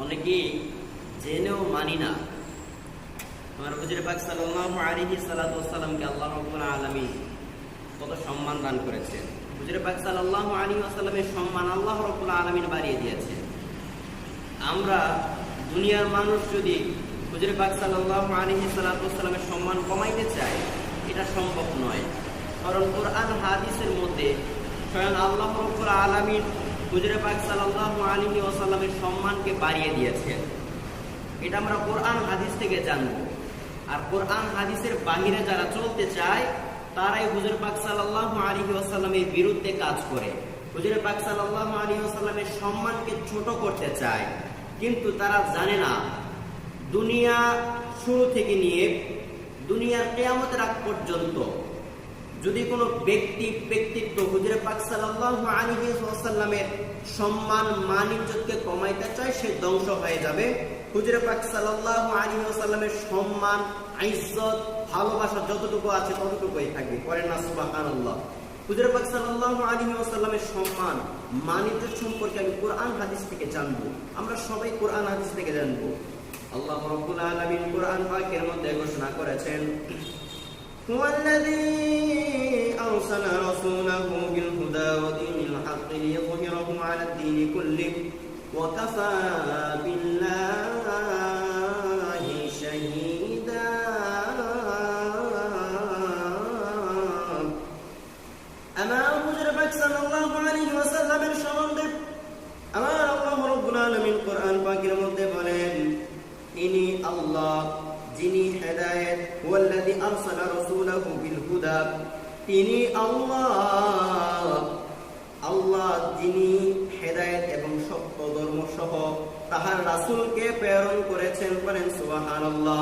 অনেকেই জেনেও মানি না। আমার হুজুর পাক সাল্লাল্লাহু আলাইহি সাল্লামকে আল্লাহ রাব্বুল আলামিন কত সম্মান দান করেছেন। হুজুর পাক সাল্লাল্লাহু আলাইহি ওয়াসাল্লামের সম্মান আল্লাহ রাব্বুল আলামিন বাড়িয়ে দিয়েছেন। আমরা দুনিয়ার মানুষ যদি হুজুর পাক সাল্লাল্লাহু আলাইহি সাল্লামের সম্মান কমাইতে চায়, এটা সম্ভব নয়। কারণ কোরআন হাদিসের মধ্যে স্বয়ং আল্লাহ রাব্বুল আলামিন হুজুর পাক সাল্লাল্লাহু আলাইহি ওয়াসাল্লামের সম্মানকে বাড়িয়ে দিয়েছেন। এটা আমরা কোরআন হাদিস থেকে জানবো। আর কোরআন হাদিসের বাহিরে যারা চলতে চায়, তারাই হুজুর পাক সাল্লাল্লাহু আলাইহি ওয়াসাল্লামের বিরুদ্ধে কাজ করে। হুজুর পাক সাল্লাল্লাহু আলাইহি ওয়াসাল্লামের সম্মানকে ছোট করতে চায়, কিন্তু তারা জানে না দুনিয়া শুরু থেকে নিয়ে দুনিয়ার কিয়ামতের আগ পর্যন্ত যদি কোনো ব্যক্তিত্ব হুজুর পাক সাল্লাল্লাহু আলাইহি ওয়াসাল্লামের সম্মান মান ইজ্জতকে কমাইতে চায়, সে ধ্বংস হয়ে যাবে। হুজুর পাক সাল্লাল্লাহু আলাইহি ওয়াসাল্লামের সম্মান ইজ্জত ভালোবাসা যতটুকু আছে ততটুকুই থাকবে। পড়েন না সুবহানাল্লাহ। হুজুর পাক সাল্লাল্লাহু আলাইহি ওয়াসাল্লামের সম্মান মান ইজ্জত সম্পর্কে আমি কোরআন হাদিস থেকে জানবো। আমরা সবাই কোরআন হাদিস থেকে জানবো। আল্লাহ রাব্বুল আলামিন কোরআন পাকের মধ্যে ঘোষণা করেছেন, হুয়াল্লাযী আরসালা রাসূলাহু বিল হুদা ওয়া দীনিল হাক্কি লিইয়ুযহিরাহু আলাদ দীনি কুল্লিহি ওয়া কাফা বিল্লাহি শাহীদা। আমার হুজুর পাক সাল্লাল্লাহু আলাইহি ওয়াসাল্লামের সম্বন্ধে আমার আল্লাহ রাব্বুল আলামিন কোরআন পাকের মধ্যে বলেন, তিনি আল্লাহ যিনি হেদায়েত, ওয়াল্লাযী আরসালা রাসূলাহু বিল হুদা, তিনি আল্লাহ যিনি হেদায়েত এবং সত্য ধর্ম সহ তাহার রাসূলকে প্রেরণ করেছেন। বলেন সুবহানাল্লাহ।